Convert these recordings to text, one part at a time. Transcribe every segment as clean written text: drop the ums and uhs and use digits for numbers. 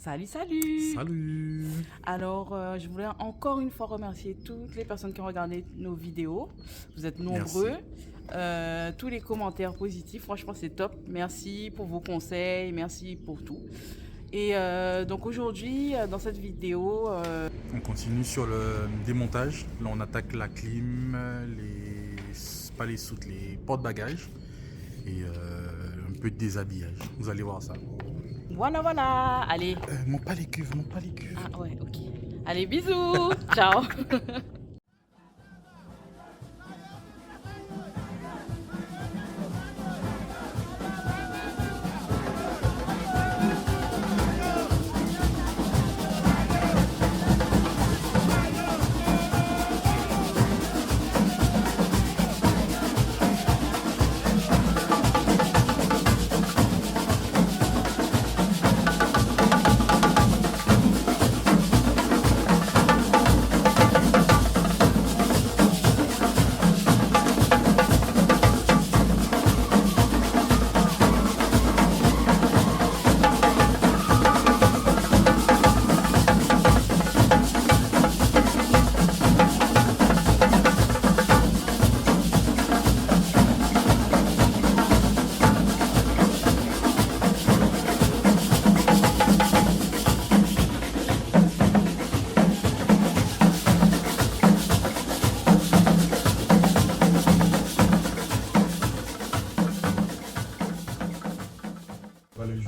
Salut, salut! Salut! Alors, je voulais encore une fois remercier toutes les personnes qui ont regardé nos vidéos. Vous êtes nombreux. Tous les commentaires positifs, franchement, c'est top. Merci pour vos conseils, merci pour tout. Et donc aujourd'hui, dans cette vidéo... On continue sur le démontage. Là, on attaque la clim, pas les soutes, les porte-bagages et un peu de déshabillage. Vous allez voir ça. Voilà, voilà! Allez! Monte pas les cuves, monte pas les cuves. Ah ouais, ok. Allez, bisous! Ciao!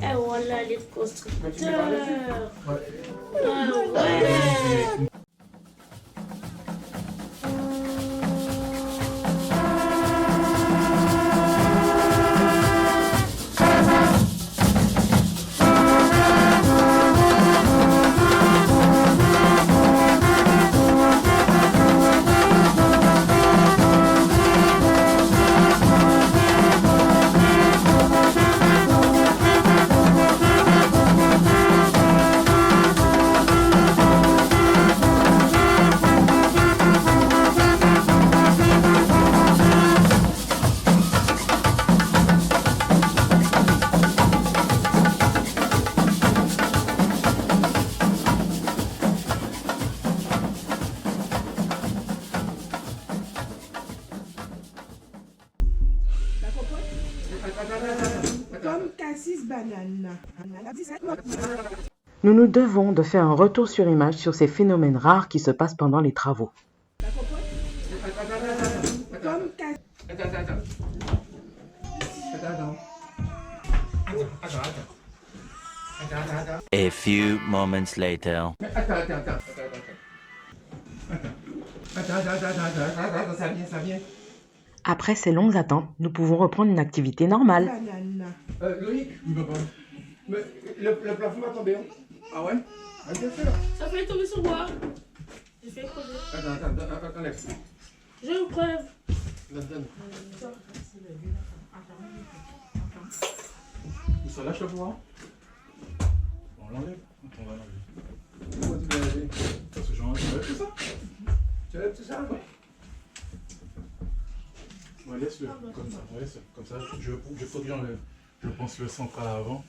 Eh voilà les constructeurs. Ouais. Ah ouais. Comme cassis banane. Nous nous devons de faire un retour sur image sur ces phénomènes rares qui se passent pendant les travaux. Comme cassis. A few moments later. Ça vient. Après ces longues attentes, nous pouvons reprendre une activité normale. Banane. Loïc, mais le plafond va tomber. Ah ouais? Ah, bien sûr. Ça fait tomber sur moi. J'ai fait crever. Attends, lève. Je vous preuve. Donne. Ça lâche le pouvoir? On l'enlève. On va l'enlever. Pourquoi tu veux l'enlever? Parce que j'enlève tout ça. Tu lèves tout ça? Ouais, laisse-le comme ça. Ouais, comme ça. Je faut que j'enlève. Je pense le central avant.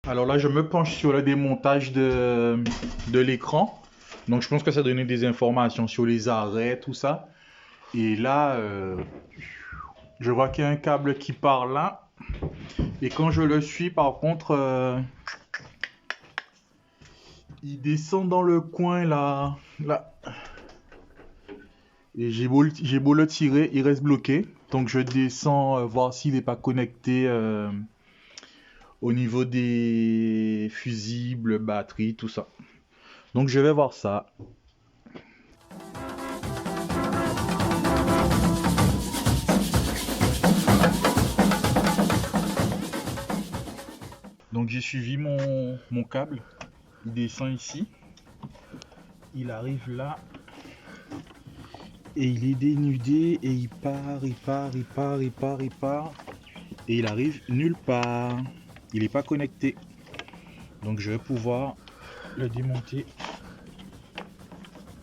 Alors là, je me penche sur le démontage de l'écran. Donc je pense que ça donnait des informations sur les arrêts, tout ça. Et là, je vois qu'il y a un câble qui part là. Et quand je le suis, par contre, il descend dans le coin là. Et j'ai beau le tirer, il reste bloqué. Donc je descends voir s'il n'est pas connecté au niveau des fusibles, batterie, tout ça. Donc je vais voir ça. Donc j'ai suivi mon câble. Il descend ici. Il arrive là. Et il est dénudé et il part. Et il arrive nulle part. Il n'est pas connecté. Donc je vais pouvoir le démonter,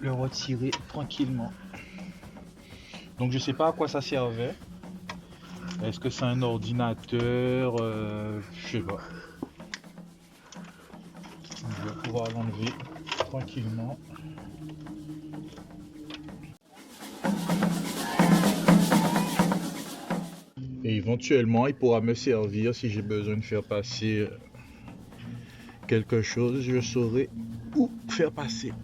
le retirer tranquillement. Donc je sais pas à quoi ça servait. Est-ce que c'est un ordinateur? Je sais pas. Je vais pouvoir l'enlever tranquillement. Et éventuellement, il pourra me servir si j'ai besoin de faire passer quelque chose. Je saurai où faire passer.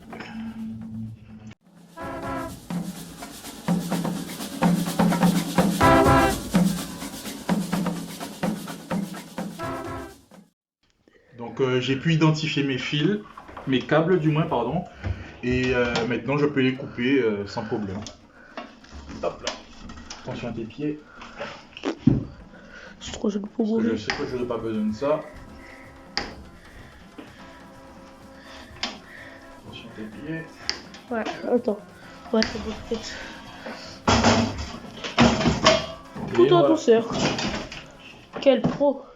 Donc j'ai pu identifier mes fils, mes câbles du moins, pardon. Et maintenant, je peux les couper sans problème. Hop là. Attention à tes pieds. C'est trop jeune pour Parce moi. que je sais que je n'ai pas besoin de ça. Attention à tes pieds. Ouais, attends. Ouais, c'est bon, peut-être. Tout en voilà. douceur. Quel pro.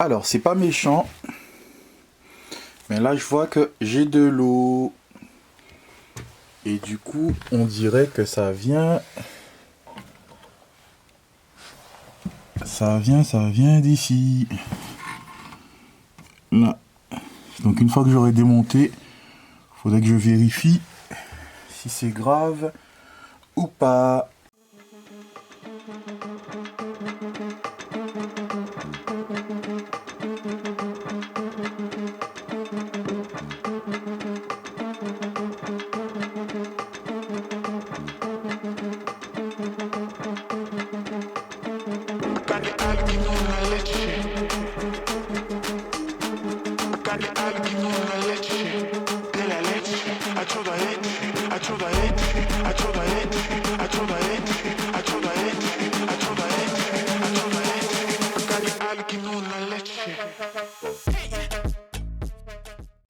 Alors, c'est pas méchant. Mais là, je vois que j'ai de l'eau. Et du coup, on dirait que ça vient... Ça vient d'ici. Là. Donc, une fois que j'aurai démonté, il faudrait que je vérifie si c'est grave ou pas.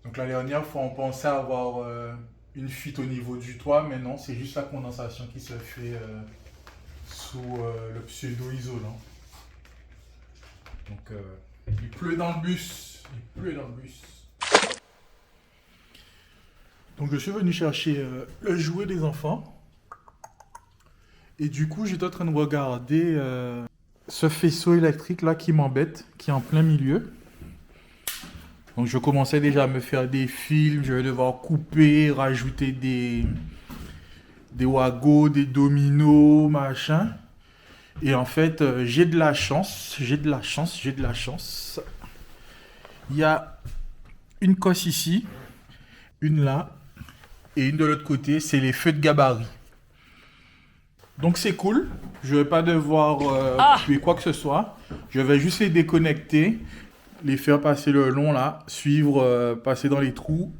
Donc la dernière fois, on pensait avoir une fuite au niveau du toit, mais non, c'est juste la condensation qui se fait sous le pseudo-isolant. Donc il pleut dans le bus, Donc je suis venu chercher le jouet des enfants. Et du coup, j'étais en train de regarder ce faisceau électrique là qui m'embête, qui est en plein milieu. Donc je commençais déjà à me faire des films, je vais devoir couper, rajouter des wagos, des dominos, machin. Et en fait, j'ai de la chance. Il y a une cosse ici, une là, et une de l'autre côté, c'est les feux de gabarit. Donc c'est cool, je vais pas devoir couper quoi que ce soit. Je vais juste les déconnecter, les faire passer le long là, suivre, passer dans les trous,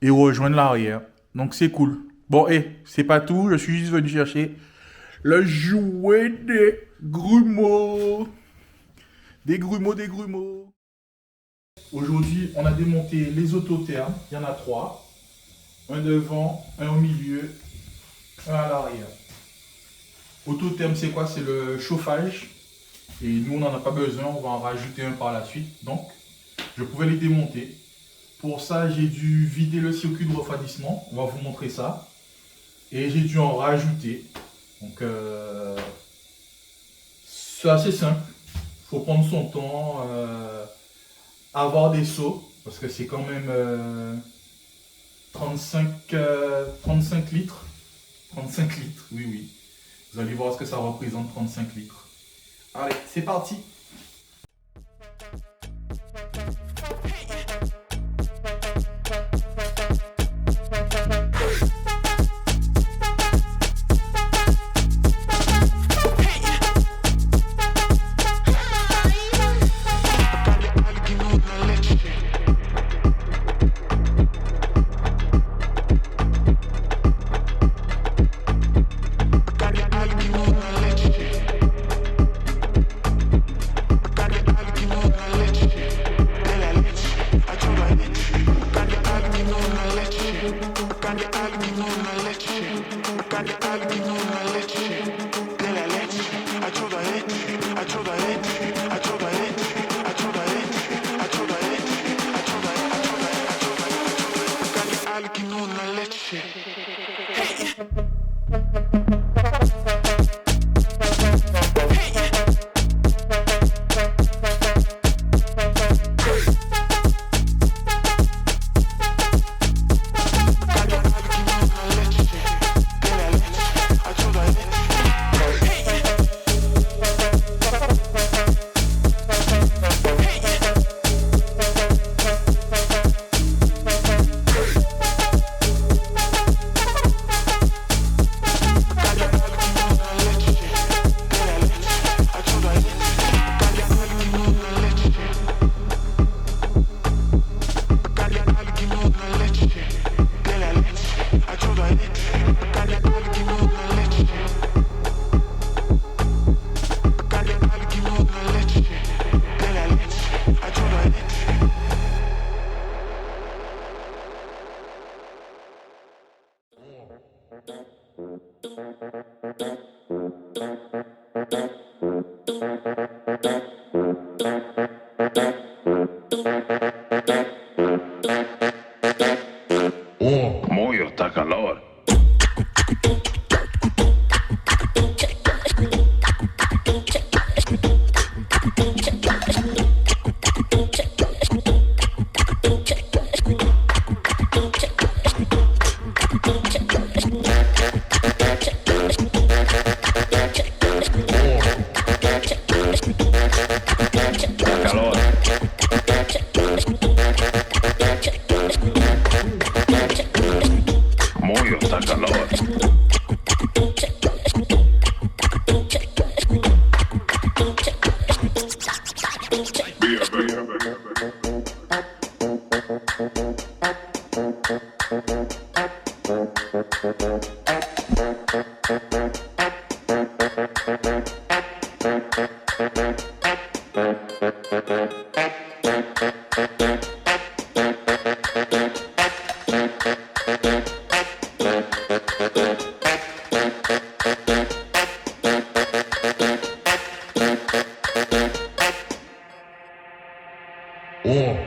et rejoindre l'arrière. Donc c'est cool. Bon, c'est pas tout, je suis juste venu chercher Le jouet des grumeaux. Des grumeaux. Aujourd'hui, on a démonté les autothermes. Il y en a 3. Un devant, un au milieu, un à l'arrière. Autotherme, c'est quoi? C'est le chauffage. Et nous, on n'en a pas besoin. On va en rajouter un par la suite. Donc, je pouvais les démonter. Pour ça, j'ai dû vider le circuit de refroidissement. On va vous montrer ça. Et j'ai dû en rajouter. Donc, c'est assez simple. Il faut prendre son temps. Avoir des seaux. Parce que c'est quand même 35 litres. 35 litres, oui. Vous allez voir ce que ça représente, 35 litres. Allez, c'est parti! Mojo está calor. Mojo está calor.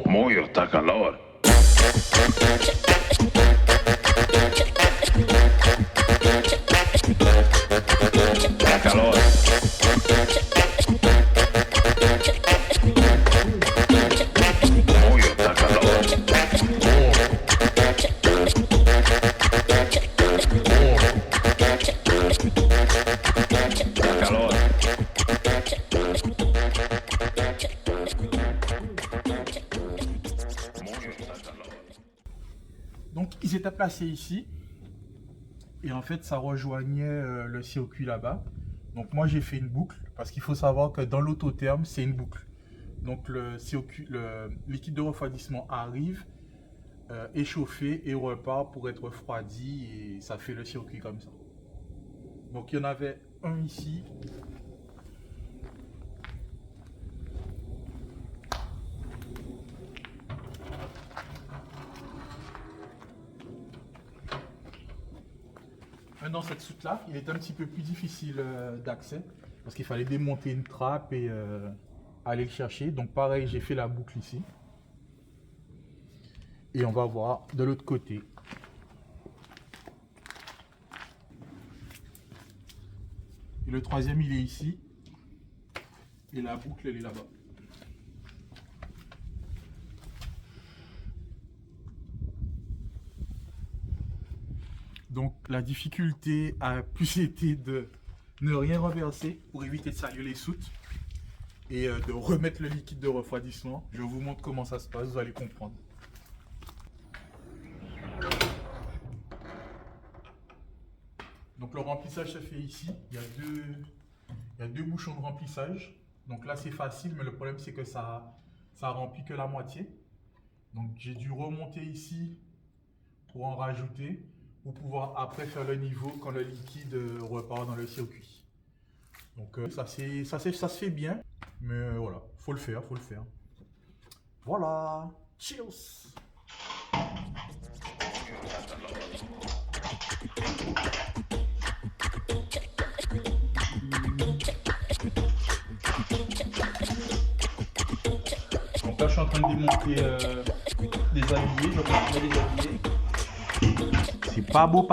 Mojo está calor. Está calor. Mojo está calor. Está calor. Donc, ils étaient placés ici. Et en fait, ça rejoignait le circuit là-bas. Donc, moi, j'ai fait une boucle. Parce qu'il faut savoir que dans l'autotherme, c'est une boucle. Donc, le liquide de refroidissement arrive, est chauffé et repart pour être refroidi. Et ça fait le circuit comme ça. Donc, il y en avait un ici. Dans cette soute-là, il est un petit peu plus difficile d'accès parce qu'il fallait démonter une trappe et aller le chercher. Donc pareil, j'ai fait la boucle ici. Et on va voir de l'autre côté. Et le troisième, il est ici. Et la boucle, elle est là-bas. Donc la difficulté a plus été de ne rien renverser pour éviter de salir les soutes et de remettre le liquide de refroidissement. Je vous montre comment ça se passe, vous allez comprendre. Donc le remplissage se fait ici. Il y a deux bouchons de remplissage. Donc là c'est facile, mais le problème c'est que ça remplit que la moitié. Donc j'ai dû remonter ici pour en rajouter, pour pouvoir après faire le niveau quand le liquide repart dans le circuit. Donc ça se fait bien, mais voilà, faut le faire. Voilà, cheers. Donc là je suis en train de démonter des habillés, je vais les habiller. C'est pas beau.